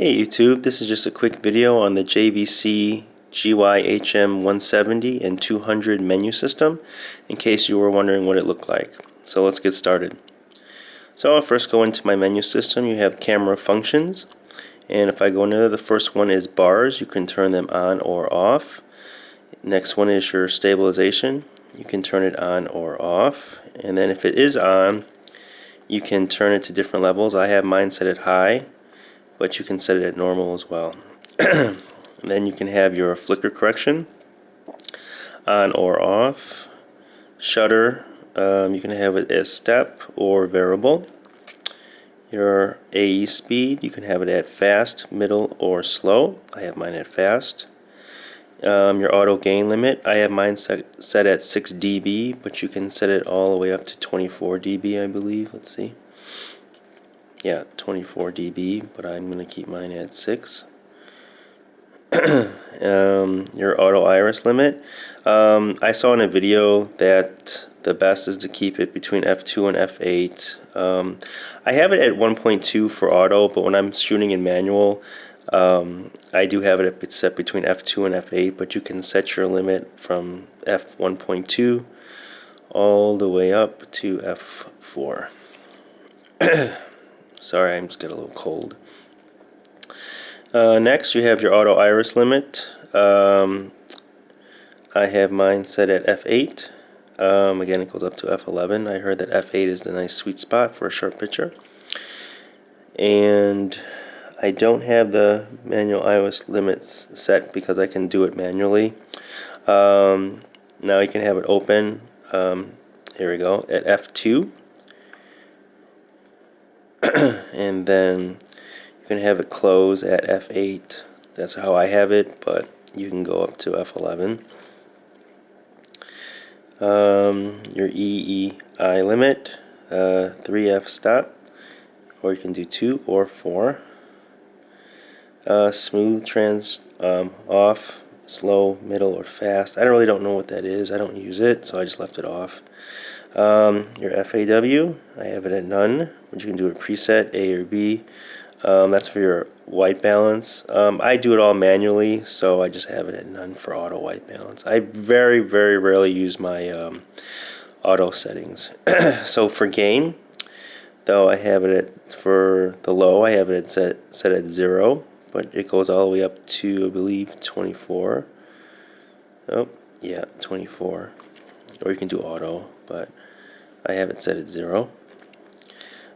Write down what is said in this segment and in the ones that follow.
Hey YouTube, this is just a quick video on the JVC GY-HM170 and 200 menu system in case you were wondering what it looked like. So let's get started. So I'll first go into my menu system. You have camera functions, and if I go into the first one is bars, you can turn them on or off. Next one is your stabilization. You can turn it on or off, and then if it is on, you can turn it to different levels. I have mine set at high, but you can set it at normal as well. And then you can have your flicker correction on or off. Shutter, you can have it as step or variable. Your AE speed, you can have it at fast, middle, or slow. I have mine at fast. Your auto gain limit, I have mine set at 6 dB, but you can set it all the way up to 24 dB, I believe. Let's see. Yeah, 24 dB, but I'm going to keep mine at 6. Your auto iris limit. I saw in a video that the best is to keep it between f2 and f8. I have it at 1.2 for auto, but when I'm shooting in manual, I do have it set between f2 and f8, but you can set your limit from f1.2 all the way up to f4. Sorry, I'm just getting a little cold. Next, you have your auto iris limit. I have mine set at f8. Again, it goes up to f11. I heard that f8 is the nice sweet spot for a short picture. And I don't have the manual iris limits set because I can do it manually. Now you can have it open. Here we go, at f2. And then you can have it close at f8. That's how I have it, but you can go up to f11. Your EEI limit, 3F stop, or you can do 2 or 4. Smooth trans off, slow, middle, or fast. I don't know what that is. I don't use it, so I just left it off. Your FAW, I have it at none, but you can do a preset A or B. That's for your white balance. I do it all manually, so I just have it at none for auto white balance. I very rarely use my auto settings. So for gain, though, I have it for the low, I have it set at 0, but it goes all the way up to, I believe, 24. Oh, yeah, 24. Or you can do auto, but I have it set at 0.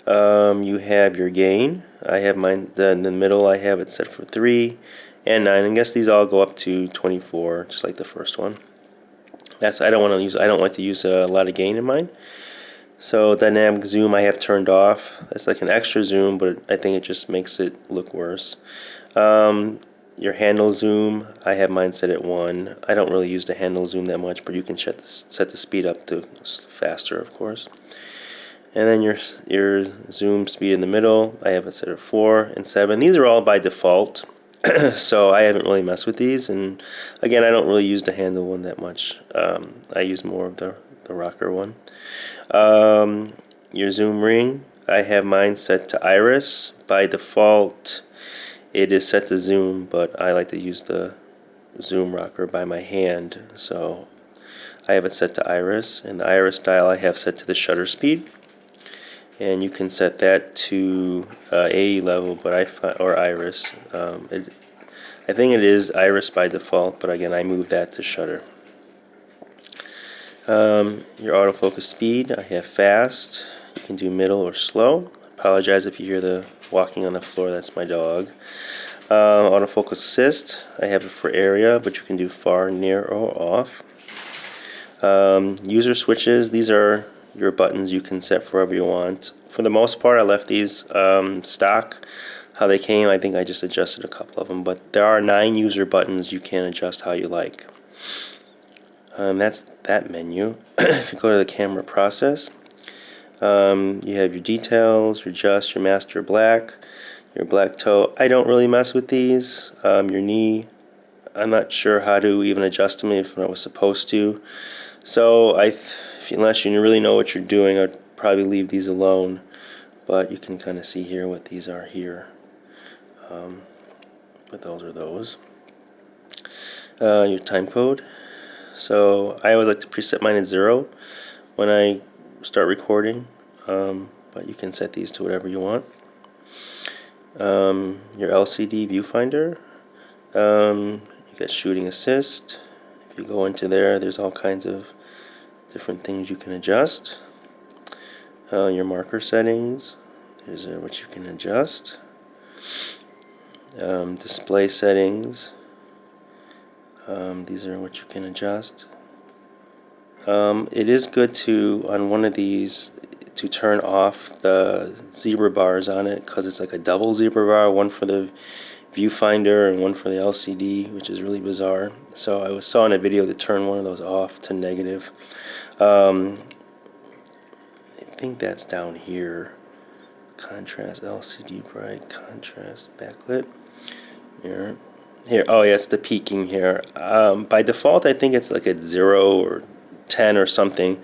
You have your gain. I have mine in the middle. I have it set for 3 and 9. I guess these all go up to 24, just like the first one. I don't like to use a lot of gain in mine. So dynamic zoom I have turned off. That's like an extra zoom, but I think it just makes it look worse. Your handle zoom, I have mine set at 1. I don't really use the handle zoom that much, but you can set the speed up to faster, of course. And then your zoom speed in the middle, I have it set at 4 and 7. These are all by default, so I haven't really messed with these. And again, I don't really use the handle one that much. I use more of the rocker one. Your zoom ring, I have mine set to iris. By default, it is set to zoom, but I like to use the zoom rocker by my hand, so I have it set to iris. And the iris dial I have set to the shutter speed, and you can set that to AE level, but or iris. I think it is iris by default, but again, I move that to shutter. Your autofocus speed, I have fast. You can do middle or slow. Apologize if you hear the walking on the floor, that's my dog. Autofocus assist, I have it for area, but you can do far, near, or off. User switches, these are your buttons you can set for wherever you want. For the most part, I left these stock how they came. I think I just adjusted a couple of them, but there are 9 user buttons you can adjust how you like. That's that menu. If you go to the camera process, you have your details, your adjust, your master black, your black toe. I don't really mess with these. Your knee, I'm not sure how to even adjust them if I was supposed to. So unless you really know what you're doing, I'd probably leave these alone. But you can kind of see here what these are here. but those are those. Your time code. So I always like to preset mine at 0 when I start recording, but you can set these to whatever you want. Your LCD viewfinder. You got shooting assist. If you go into there, there's all kinds of different things you can adjust. Your marker settings. There's what you can adjust. Display settings. These are what you can adjust. It is good to, on one of these, to turn off the zebra bars on it, because it's like a double zebra bar, one for the viewfinder and one for the LCD, which is really bizarre. So I saw in a video to turn one of those off to negative. I think that's down here. Contrast, LCD bright, contrast, backlit. Here, oh yeah, it's the peaking here. By default, I think it's like at 0 or 10 or something.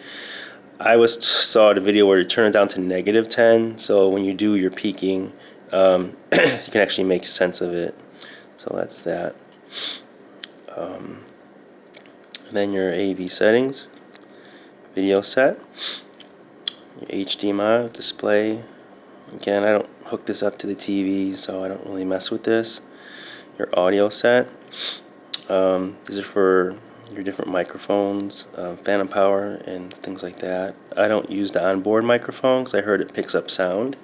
I saw the video where you turn it down to -10, so when you do your peaking, you can actually make sense of it. So that's that. Then your AV settings, video set, your HDMI display. Again, I don't hook this up to the TV, so I don't really mess with this. Your audio set. These are for your different microphones, phantom power, and things like that. I don't use the onboard microphone because I heard it picks up sound.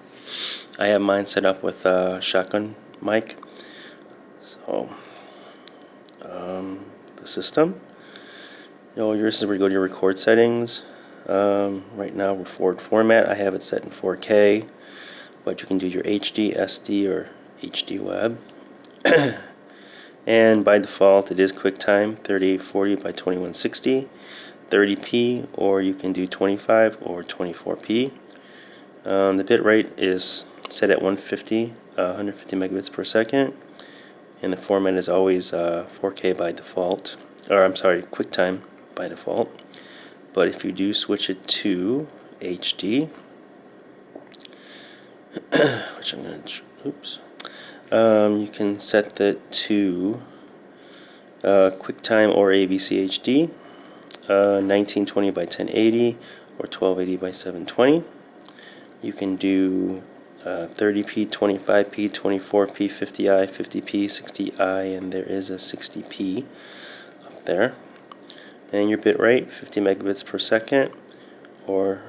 I have mine set up with a shotgun mic. So, the system. Yours is where you go to your record settings. Right now, we're format. I have it set in 4K, but you can do your HD, SD, or HD web. And by default, it is QuickTime 3840 by 2160, 30p, or you can do 25 or 24p. The bit rate is set at 150 megabits per second, and the format is always 4K by default, or I'm sorry, QuickTime by default. But if you do switch it to HD, which I'm going to, oops. You can set that to QuickTime or AVC HD, 1920 by 1080 or 1280 by 720. You can do 30p, 25p, 24p, 50i, 50p, 60i, and there is a 60p up there. And your bit rate, 50 megabits per second, or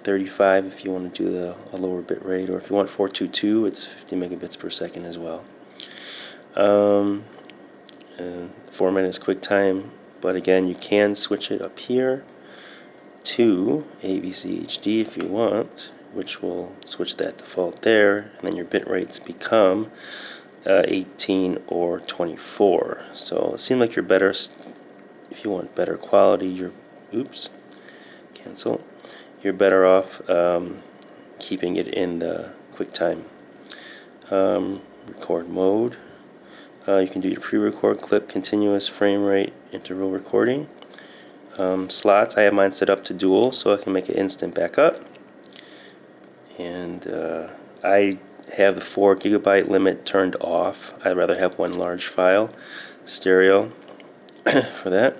35 if you want to do a lower bit rate, or if you want 422, it's 50 megabits per second as well. And format is QuickTime, but again, you can switch it up here to AVC HD if you want, which will switch that default there, and then your bit rates become 18 or 24. So it seems like you're better if you want better quality. Cancel. You're better off keeping it in the QuickTime record mode. You can do your pre-record, clip, continuous, frame rate, interval recording. Slots, I have mine set up to dual, so I can make it instant backup. And I have the 4 GB limit turned off. I'd rather have one large file, stereo, for that.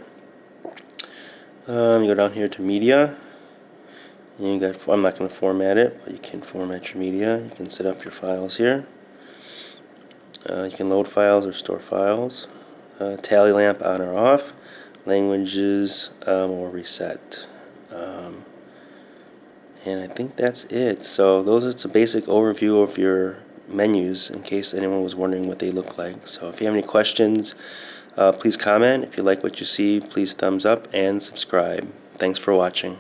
You go down here to media. You got, I'm not going to format it, but you can format your media. You can set up your files here. You can load files or store files. Tally lamp on or off. Languages or reset. And I think that's it. So those are a basic overview of your menus in case anyone was wondering what they look like. So if you have any questions, please comment. If you like what you see, please thumbs up and subscribe. Thanks for watching.